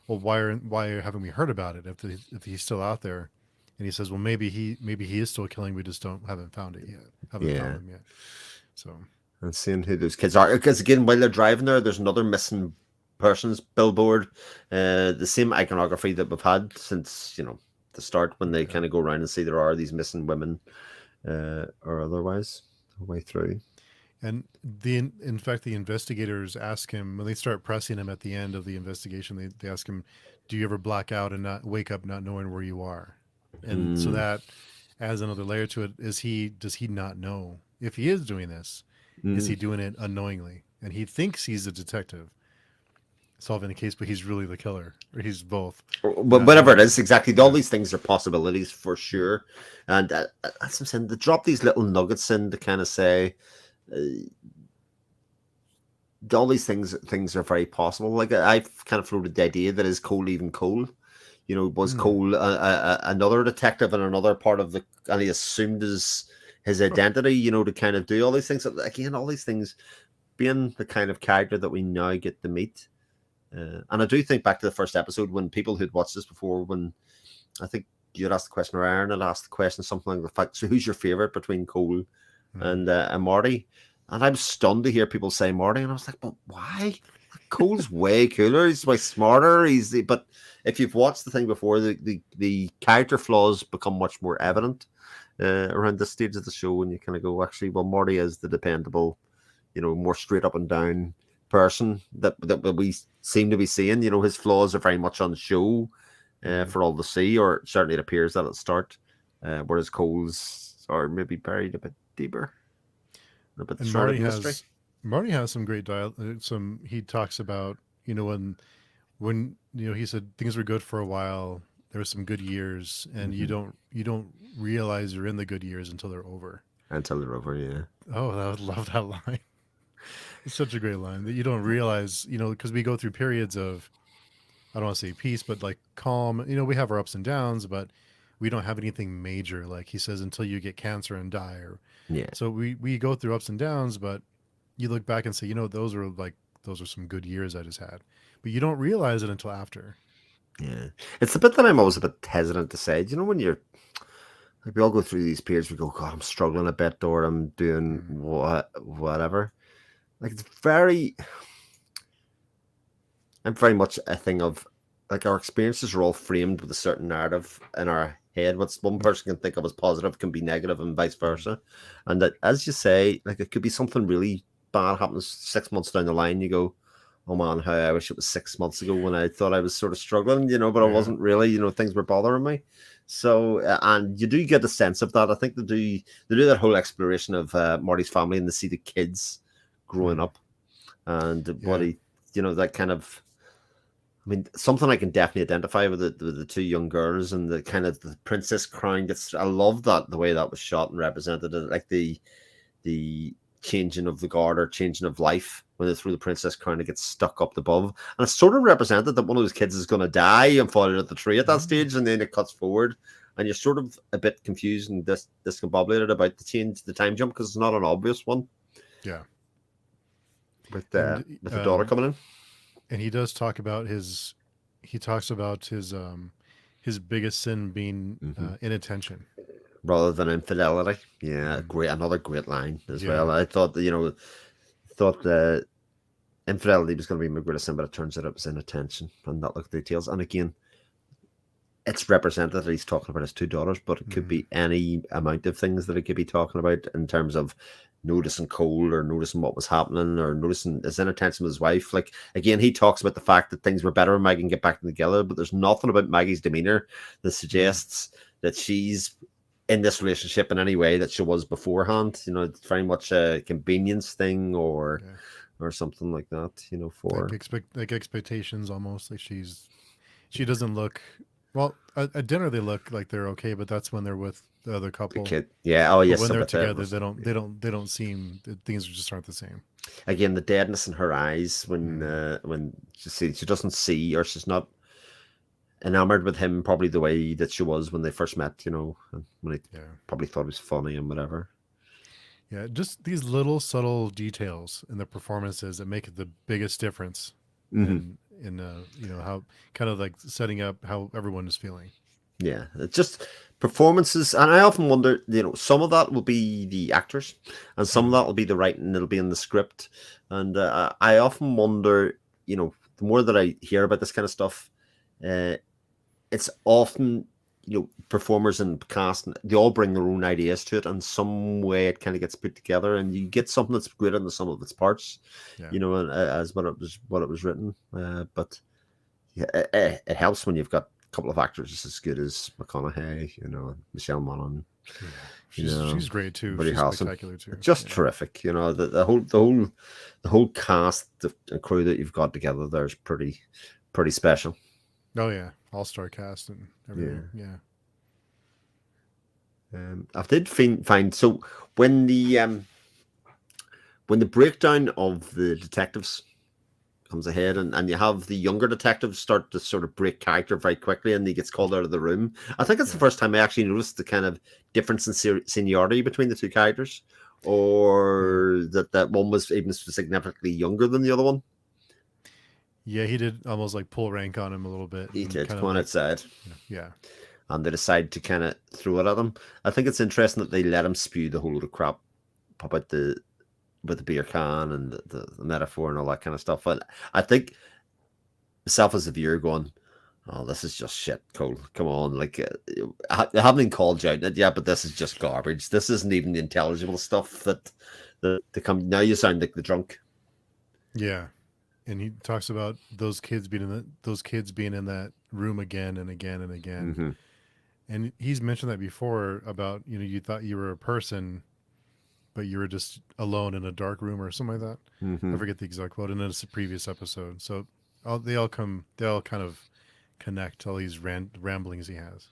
[SPEAKER 2] "Well, why haven't we heard about it if he's still out there?" And he says, "Well, maybe he is still killing. We just haven't found it yet. Haven't found
[SPEAKER 1] Yeah.
[SPEAKER 2] him yet." So
[SPEAKER 1] And seeing who those kids are. Because again, while they're driving there, there's another missing persons billboard. The same iconography that we've had since, the start, when they
[SPEAKER 2] yeah.
[SPEAKER 1] kind of go around and see there are these missing women or otherwise the way through.
[SPEAKER 2] And in fact, the investigators ask him when they start pressing him at the end of the investigation. They ask him, "Do you ever black out and not wake up not knowing where you are?" And so
[SPEAKER 1] Mm,
[SPEAKER 2] that adds another layer to it. Does he not know if he is doing this? Is he
[SPEAKER 1] mm.
[SPEAKER 2] doing it unknowingly? And he thinks he's a detective solving a case, but he's really the killer, or he's both.
[SPEAKER 1] But
[SPEAKER 2] Not
[SPEAKER 1] whatever it
[SPEAKER 2] knowing.
[SPEAKER 1] is, exactly. All
[SPEAKER 2] Yeah.
[SPEAKER 1] these things are possibilities for sure. And as I'm saying, they drop these little nuggets in to kind of say, uh, all these things are very possible. Like I've kind of floated the idea that is Cole even Cole? Was
[SPEAKER 2] Hmm.
[SPEAKER 1] Cole another detective in another part of and he assumed his identity, to kind of do all these things. Again, all these things being the kind of character that we now get to meet. And I do think back to the first episode when people who'd watched this before, when I think you'd asked the question, or Aaron had asked the question, something like the fact, so who's your favorite between Cole
[SPEAKER 2] Hmm.
[SPEAKER 1] and Marty? And I was stunned to hear people say Marty, and I was like, but why? Cole's way cooler. He's way smarter. But if you've watched the thing before, the character flaws become much more evident around this stage of the show, and you kind of go, actually, well, Marty is the dependable, more straight up and down person that we seem to be seeing. His flaws are very much on show
[SPEAKER 2] Hmm.
[SPEAKER 1] for all to see, or certainly it appears that at the start, whereas Cole's are maybe buried a bit deeper, a bit
[SPEAKER 2] And
[SPEAKER 1] shrouded in mystery.
[SPEAKER 2] Marty has some great dial. Some he talks about when he said things were good for a while. There were some good years, and
[SPEAKER 1] Mm-hmm.
[SPEAKER 2] you don't realize you're in the good years until they're over.
[SPEAKER 1] Until they're over, yeah.
[SPEAKER 2] Oh, I would love that line. It's such a great line that you don't realize, because we go through periods of, I don't want to say peace, but like calm. We have our ups and downs, but we don't have anything major. Like he says, until you get cancer and die.
[SPEAKER 1] Yeah,
[SPEAKER 2] So we go through ups and downs, but you look back and say, those are some good years I just had. But you don't realize it until after.
[SPEAKER 1] yeah. It's the bit that I'm always a bit hesitant to say. Do you know when you're like we all go through these periods, we go, God, I'm struggling a bit, or I'm doing
[SPEAKER 2] Mm.
[SPEAKER 1] whatever. Like it's very, I'm very much a thing of like our experiences are all framed with a certain narrative in our head. What's one person can think of as positive can be negative, and vice
[SPEAKER 2] Mm.
[SPEAKER 1] versa. And that, as you say, like it could be something really bad happens 6 months down the line. You go, oh man, how I wish it was 6 months ago when I thought I was sort of struggling, but I
[SPEAKER 2] Yeah.
[SPEAKER 1] wasn't really. Things were bothering me. So, and you do get a sense of that. I think they do that whole exploration of Marty's family, and they see the kids growing
[SPEAKER 2] Mm.
[SPEAKER 1] up and what
[SPEAKER 2] Yeah.
[SPEAKER 1] he, that kind of. I mean, something I can definitely identify with the two young girls and the kind of the princess crown gets. I love that the way that was shot and represented, like the changing of the guard or changing of life when they threw the princess crown, it gets stuck up above, and it's sort of represented that one of those kids is going to die and fall out of the tree at that
[SPEAKER 2] Mm.
[SPEAKER 1] stage, and then it cuts forward, and you're sort of a bit confused and discombobulated about the time jump because it's not an obvious one
[SPEAKER 2] Yeah.
[SPEAKER 1] with
[SPEAKER 2] And
[SPEAKER 1] the daughter coming in.
[SPEAKER 2] and he does talk about he talks about his biggest sin being
[SPEAKER 1] Mm-hmm.
[SPEAKER 2] inattention.
[SPEAKER 1] Rather than infidelity. Yeah,
[SPEAKER 2] Mm.
[SPEAKER 1] another great line as
[SPEAKER 2] Yeah.
[SPEAKER 1] well. I thought that, thought that infidelity was going to be my greatest sin, but it turns out it was inattention and not like the details. And again, it's represented that he's talking about his two daughters, but it could
[SPEAKER 2] Mm.
[SPEAKER 1] be any amount of things that he could be talking about in terms of noticing Cole or noticing what was happening or noticing his inattention with his wife. Like again, he talks about the fact that things were better when Maggie can get back together, but there's nothing about Maggie's demeanor that
[SPEAKER 2] Mm.
[SPEAKER 1] suggests that she's in this relationship in any way that she was beforehand. It's very much a convenience thing
[SPEAKER 2] Yeah.
[SPEAKER 1] or something like that. For
[SPEAKER 2] Like expectations almost. Like she doesn't look well at dinner. They look like they're okay, but that's when they're with the other
[SPEAKER 1] the
[SPEAKER 2] couple.
[SPEAKER 1] kid. Yeah. Oh,
[SPEAKER 2] But
[SPEAKER 1] yes.
[SPEAKER 2] when they're
[SPEAKER 1] But
[SPEAKER 2] together, they don't seem things just aren't the same.
[SPEAKER 1] again, the deadness in her eyes
[SPEAKER 2] Mm.
[SPEAKER 1] when she doesn't see or she's not. enamored with him probably the way that she was when they first met, and when he
[SPEAKER 2] Yeah.
[SPEAKER 1] probably thought he was funny and whatever.
[SPEAKER 2] Yeah, just these little subtle details in the performances that make the biggest difference
[SPEAKER 1] Hmm.
[SPEAKER 2] in how kind of like setting up how everyone is feeling.
[SPEAKER 1] Yeah, it's just performances, and I often wonder, some of that will be the actors, and some of
[SPEAKER 2] Mhm.
[SPEAKER 1] that will be the writing. It'll be in the script, and I often wonder, the more that I hear about this kind of stuff, uh, it's often performers and cast, they all bring their own ideas to it, and some way it kind of gets put together, and you get something that's greater than the sum of its parts,
[SPEAKER 2] Yeah.
[SPEAKER 1] and as what it was written. But yeah, it helps when you've got a couple of actors as good as McConaughey, Michelle Monaghan,
[SPEAKER 2] Yeah.
[SPEAKER 1] you
[SPEAKER 2] She's
[SPEAKER 1] know,
[SPEAKER 2] great too.
[SPEAKER 1] Woody
[SPEAKER 2] She's
[SPEAKER 1] Harrelson.
[SPEAKER 2] spectacular too.
[SPEAKER 1] Just
[SPEAKER 2] Yeah.
[SPEAKER 1] terrific. The whole cast and crew that you've got together there is pretty special.
[SPEAKER 2] Oh yeah. All-star cast and
[SPEAKER 1] Yeah.
[SPEAKER 2] everything. Yeah.
[SPEAKER 1] I did find so when the breakdown of the detectives comes ahead, and you have the younger detectives start to sort of break character very quickly, and he gets called out of the room. I think it's the
[SPEAKER 2] Yeah.
[SPEAKER 1] first time I actually noticed the kind of difference in seniority between the two characters, or that one was even significantly younger than the other one.
[SPEAKER 2] Yeah, he did almost like pull rank on him a little bit
[SPEAKER 1] He
[SPEAKER 2] and
[SPEAKER 1] did
[SPEAKER 2] kind
[SPEAKER 1] come
[SPEAKER 2] of
[SPEAKER 1] on
[SPEAKER 2] like,
[SPEAKER 1] outside,
[SPEAKER 2] yeah.
[SPEAKER 1] and they decide to kind of throw it at him. I think it's interesting that they let him spew the whole load of crap about with the beer can and the metaphor and all that kind of stuff. And I think myself as a viewer going, "Oh, this is just shit, Cole. Come on, like I haven't even called you out on it yet, but this is just garbage. This isn't even the intelligible stuff that come now. You sound like the drunk."
[SPEAKER 2] Yeah. And he talks about those kids being in that room again and again and again.
[SPEAKER 1] Hmm.
[SPEAKER 2] And he's mentioned that before about, you thought you were a person, but you were just alone in a dark room or something like that. I
[SPEAKER 1] Hmm.
[SPEAKER 2] forget the exact quote in a previous episode. So they all kind of connect all these ramblings he has.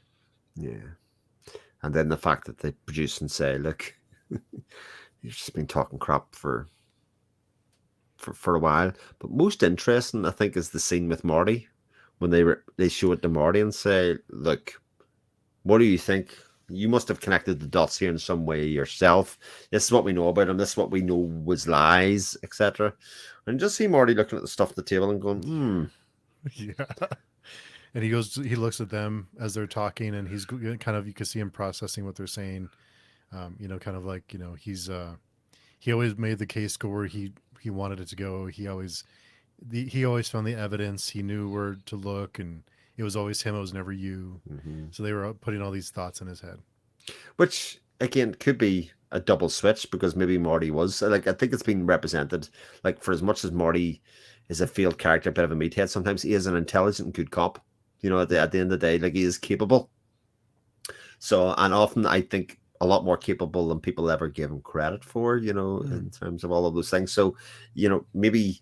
[SPEAKER 1] Yeah, and then the fact that they produce and say, "Look, you've just been talking crap for a while." But most interesting, I think, is the scene with Marty when they show it to Marty and say, "Look, what do you think? You must have connected the dots here in some way yourself. This is what we know about him. This is what we know was lies, etc." And just see Marty looking at the stuff at the table and going, "Hmm,
[SPEAKER 2] Yeah. And he looks at them as they're talking, and he's kind of, you can see him processing what they're saying. Kind of like, he always made the case go where he wanted it to go. He always found the evidence. He knew where to look, and it was always him. It was never you.
[SPEAKER 1] mhm."
[SPEAKER 2] So they were putting all these thoughts in his head.
[SPEAKER 1] Which again could be a double switch because maybe Marty was like I think it's been represented like for as much as Marty is a failed character, a bit of a meathead. Sometimes he is an intelligent, good cop. At the end of the day, like he is capable. So, and often I think a lot more capable than people ever give him credit for. In terms of all of those things. So, maybe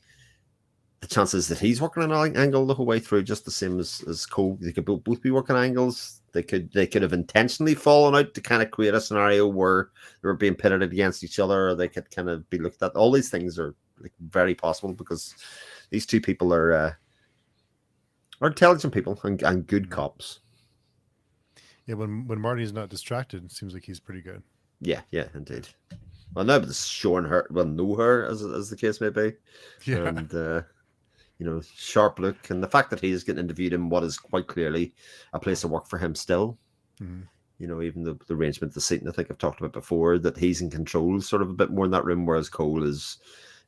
[SPEAKER 1] the chances that he's working an angle the whole way through, just the same as Cole. They could both be working angles. They could have intentionally fallen out to kind of create a scenario where they were being pitted against each other, or they could kind of be looked at. All these things are like very possible because these two people are intelligent people and good
[SPEAKER 2] Mm-hmm.
[SPEAKER 1] cops.
[SPEAKER 2] Yeah, when Marty's not distracted, it seems like he's pretty good.
[SPEAKER 1] Yeah, indeed. Well, no, but showing her, well, know her as the case may be,
[SPEAKER 2] Yeah.
[SPEAKER 1] and sharp look, and the fact that he is getting interviewed in what is quite clearly a place of work for him still.
[SPEAKER 2] Mm-hmm.
[SPEAKER 1] Even the arrangement of the seating, I think I've talked about before, that he's in control sort of a bit more in that room, whereas Cole is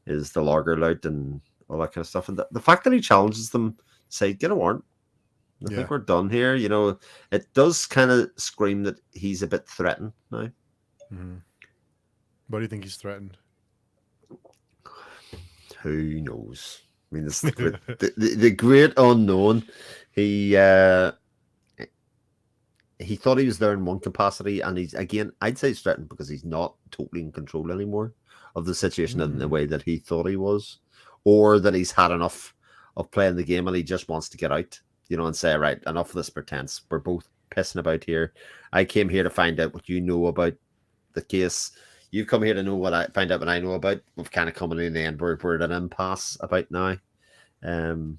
[SPEAKER 1] the logger lout and all that kind of stuff. And the fact that he challenges them, say, get a warrant. I
[SPEAKER 2] Yeah.
[SPEAKER 1] think we're done here. It does kind of scream that he's a bit threatened now.
[SPEAKER 2] Mm-hmm. Why do you think he's threatened?
[SPEAKER 1] Who knows? I mean, this is the great unknown. He thought he was there in one capacity, and I'd say he's threatened because he's not totally in control anymore of the situation in the way that he thought he was, or that he's had enough of playing the game and he just wants to get out, and say, right, enough of this pretense. We're both pissing about here. I came here to find out what you know about the case. You've come here to know find out what I know about. We've kind of come in the end. We're at an impasse about now.
[SPEAKER 2] I'm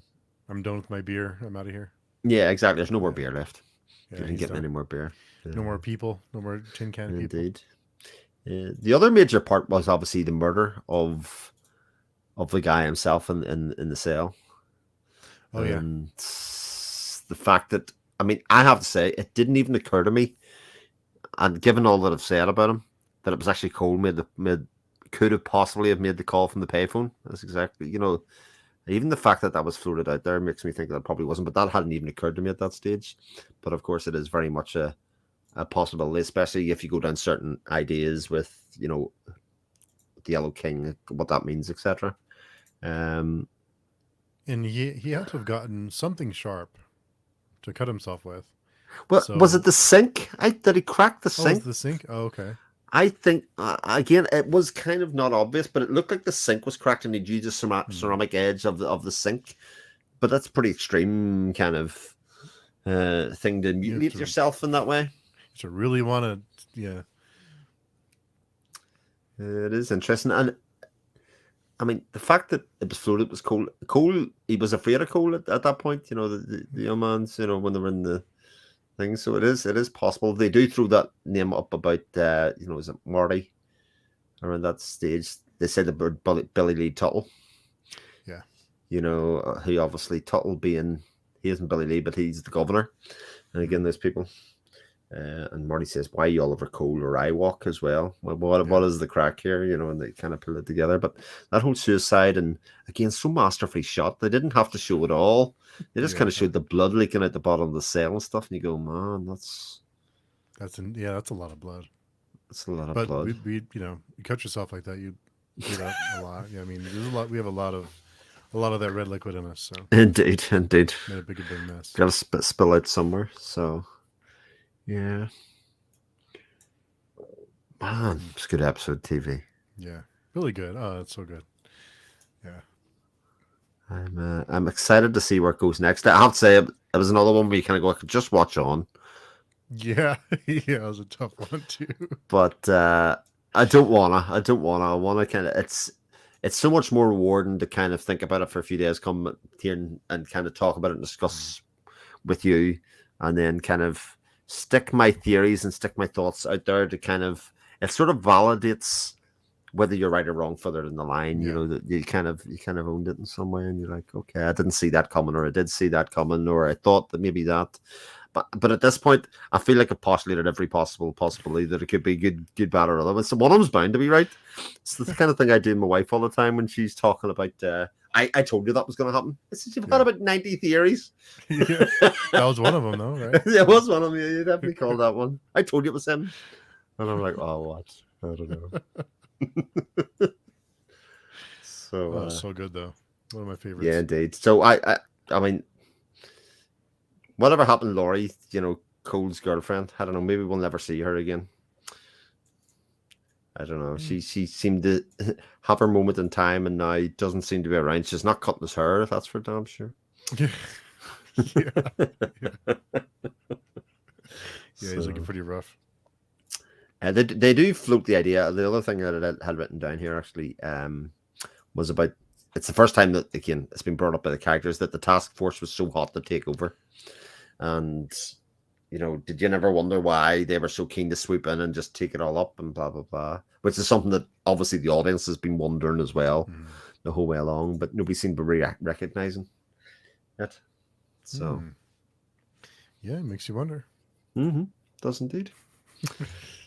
[SPEAKER 2] done with my beer. I'm out of here.
[SPEAKER 1] Yeah, exactly. There's no more
[SPEAKER 2] Yeah.
[SPEAKER 1] beer left.
[SPEAKER 2] Yeah,
[SPEAKER 1] You didn't
[SPEAKER 2] he's
[SPEAKER 1] get
[SPEAKER 2] done.
[SPEAKER 1] any more beer.
[SPEAKER 2] No more people. No more tin can people.
[SPEAKER 1] Indeed. The other major part was obviously the murder of the guy himself in the cell.
[SPEAKER 2] Oh yeah.
[SPEAKER 1] And the fact that, I mean, I have to say, it didn't even occur to me, and given all that I've said about him, that it was actually Cole could have possibly have made the call from the payphone. That's exactly, even the fact that that was floated out there makes me think that it probably wasn't, but that hadn't even occurred to me at that stage. But of course, it is very much a possibility, especially if you go down certain ideas with, the Yellow King, what that means, etc.
[SPEAKER 2] And he had to have gotten something sharp to cut himself with.
[SPEAKER 1] But was it the sink? Did he crack the
[SPEAKER 2] Oh, was
[SPEAKER 1] sink?
[SPEAKER 2] it the sink? Oh, okay.
[SPEAKER 1] I think again, it was kind of not obvious, but it looked like the sink was cracked and he'd used the ceramic edge of the sink. But that's pretty extreme kind of thing to mutilate yourself in that way.
[SPEAKER 2] To really want to, yeah.
[SPEAKER 1] It is interesting, and I mean the fact that it was floated was Cole. Cole, he was afraid of Cole at that point. The young man's, when they were in the thing. So it is possible. They do throw that name up about is it Marty around that stage? They said about Billy Lee Tuttle.
[SPEAKER 2] Yeah.
[SPEAKER 1] Who obviously Tuttle being, he isn't Billy Lee, but he's the governor. And again, there's people. And Marty says, "Why you Oliver Cole or I walk as well? What is the crack here?" And they kind of pull it together. But that whole suicide, and again, so masterfully shot. They didn't have to show it all. They just kind of showed the blood leaking out the bottom of the cell and stuff. And you go, man, that's
[SPEAKER 2] a lot of blood.
[SPEAKER 1] That's a lot of
[SPEAKER 2] blood.
[SPEAKER 1] But
[SPEAKER 2] we you cut yourself like that, you bleed out a lot. Yeah, I mean, there's a lot. We have a lot of that red liquid in us. So
[SPEAKER 1] indeed,
[SPEAKER 2] made a big mess.
[SPEAKER 1] Got to spill out somewhere. So yeah, man, it's a good episode of TV.
[SPEAKER 2] Yeah, really good. Oh, that's so good. Yeah.
[SPEAKER 1] I'm excited to see where it goes next. I have to say, it was another one where you kind of go, I could just watch on.
[SPEAKER 2] Yeah, yeah, it was a tough one too.
[SPEAKER 1] But I don't wanna. I wanna kind of. It's so much more rewarding to kind of think about it for a few days, come here and kind of talk about it and discuss with you, and then kind of stick my theories and stick my thoughts out there to kind of. It sort of validates whether you're right or wrong further in the line.
[SPEAKER 2] Yeah.
[SPEAKER 1] That you kind of owned it in some way, and you're like, okay, I didn't see that coming, or I did see that coming, or I thought that maybe that. But at this point, I feel like I've postulated every possible possibility that it could be good, bad, or otherwise. So one of them's bound to be right. It's the kind of thing I do with my wife all the time when she's talking about. I told you that was going to happen. I said, you've had about 90 theories.
[SPEAKER 2] Yeah, that was one of them, though, right?
[SPEAKER 1] Yeah, it was one of them. You definitely called that one. I told you it was him. And I'm like, oh, what? I don't know.
[SPEAKER 2] So good, though. One of my favorites.
[SPEAKER 1] Yeah, indeed. So I mean, whatever happened, Laurie, Cole's girlfriend, I don't know, maybe we'll never see her again. I don't know. She seemed to have her moment in time, and now doesn't seem to be around. She's not cutting his hair, that's for damn sure.
[SPEAKER 2] Yeah. Yeah, he's looking pretty rough.
[SPEAKER 1] They do float the idea. The other thing that I had written down here actually was about, it's the first time that, again, it's been brought up by the characters, that the task force was so hot to take over. And, did you never wonder why they were so keen to swoop in and just take it all up and blah, blah, blah? Which is something that obviously the audience has been wondering as well the whole way along, but nobody seemed to be recognizing it. So,
[SPEAKER 2] yeah, it makes you wonder.
[SPEAKER 1] Does indeed.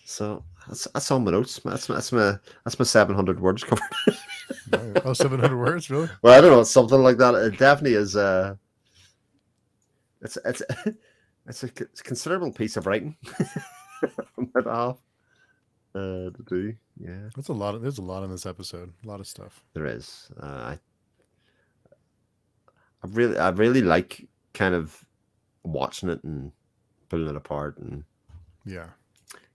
[SPEAKER 1] So that's all my notes. That's my 700 words covered.
[SPEAKER 2] Oh, 700 words, really?
[SPEAKER 1] Well, I don't know, something like that. It definitely is. It's a considerable piece of writing on my behalf to do. Yeah,
[SPEAKER 2] there's a lot in this episode. A lot of stuff.
[SPEAKER 1] There is. I really like kind of watching it and pulling it apart and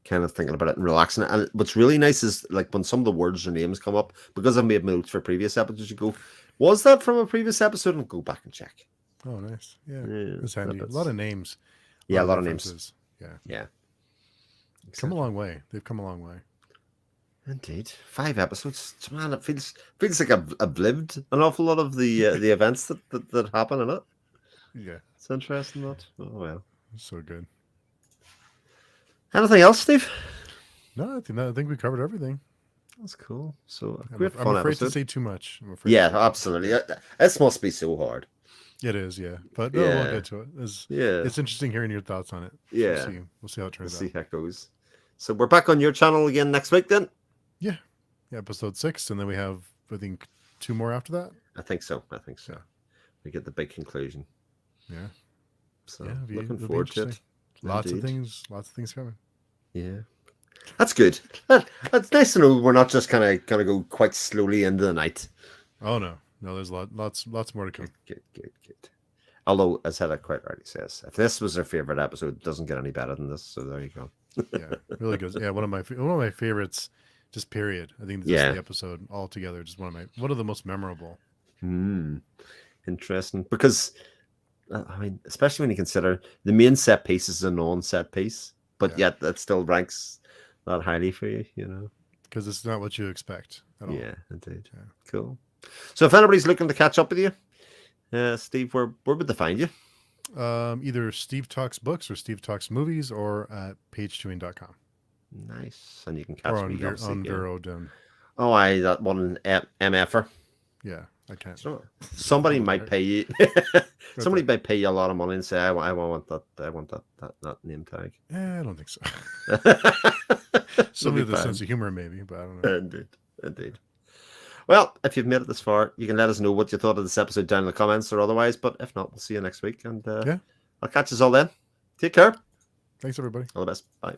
[SPEAKER 1] kind of thinking about it and relaxing it. And what's really nice is like when some of the words or names come up, because I've made notes for previous episodes, you go, was that from a previous episode? And go back and check.
[SPEAKER 2] Oh, nice. Yeah, it's handy. A lot of names.
[SPEAKER 1] Yeah, a lot of names.
[SPEAKER 2] Yeah. Come a long way. They've come a long way.
[SPEAKER 1] Indeed. 5 episodes. Man, it feels like I've lived an awful lot of the events that happen in it.
[SPEAKER 2] Yeah.
[SPEAKER 1] It's interesting that. Oh well.
[SPEAKER 2] So good.
[SPEAKER 1] Anything else, Steve?
[SPEAKER 2] No, I think we covered everything.
[SPEAKER 1] That's cool. So a
[SPEAKER 2] I'm,
[SPEAKER 1] great
[SPEAKER 2] I'm
[SPEAKER 1] fun
[SPEAKER 2] afraid
[SPEAKER 1] episode.
[SPEAKER 2] to say too much. I'm afraid.
[SPEAKER 1] Yeah, absolutely. This must be so hard.
[SPEAKER 2] It is, yeah. But no,
[SPEAKER 1] Yeah.
[SPEAKER 2] we'll get to it.
[SPEAKER 1] Yeah.
[SPEAKER 2] It's interesting hearing your thoughts on it.
[SPEAKER 1] Yeah.
[SPEAKER 2] We'll see how it
[SPEAKER 1] We'll
[SPEAKER 2] turns
[SPEAKER 1] see
[SPEAKER 2] out.
[SPEAKER 1] how it goes. So we're back on your channel again next week then?
[SPEAKER 2] Yeah, episode 6, and then we have, I think, 2 more after that.
[SPEAKER 1] I think so.
[SPEAKER 2] Yeah.
[SPEAKER 1] We get the big conclusion.
[SPEAKER 2] Yeah.
[SPEAKER 1] So
[SPEAKER 2] Yeah,
[SPEAKER 1] looking
[SPEAKER 2] it'll be
[SPEAKER 1] forward to it.
[SPEAKER 2] interesting. Lots
[SPEAKER 1] Indeed.
[SPEAKER 2] of things coming.
[SPEAKER 1] Yeah. That's good. That's nice to know we're not just kind of gonna go quite slowly into the night.
[SPEAKER 2] Oh no, there's lots more to come.
[SPEAKER 1] Good. Although, as Hedda quite rightly says, if this was her favorite episode, it doesn't get any better than this. So there you go.
[SPEAKER 2] Yeah, really good. Yeah, one of my favorites. Just period. I think just the episode altogether, just one of the most memorable.
[SPEAKER 1] Interesting, because I mean, especially when you consider the main set piece is a non-set piece, but yet that still ranks that highly for you, you know.
[SPEAKER 2] Because it's not what you expect at all.
[SPEAKER 1] Yeah, indeed.
[SPEAKER 2] Yeah.
[SPEAKER 1] Cool. So if anybody's looking to catch up with you, Steve, where would they find you?
[SPEAKER 2] Either Steve Talks Books or Steve Talks Movies, or at pagechewing.com.
[SPEAKER 1] Nice. And you can catch me
[SPEAKER 2] on Vero Down.
[SPEAKER 1] Oh, that one MFer.
[SPEAKER 2] Yeah, I can't.
[SPEAKER 1] Somebody might pay you. Somebody might pay you a lot of money and say, I want that name tag.
[SPEAKER 2] I don't think so. Somebody with a sense of humor, maybe, but I don't know.
[SPEAKER 1] Indeed. Well, if you've made it this far, you can let us know what you thought of this episode down in the comments or otherwise. But if not, we'll see you next week. And I'll catch us all then. Take care.
[SPEAKER 2] Thanks, everybody.
[SPEAKER 1] All the best. Bye.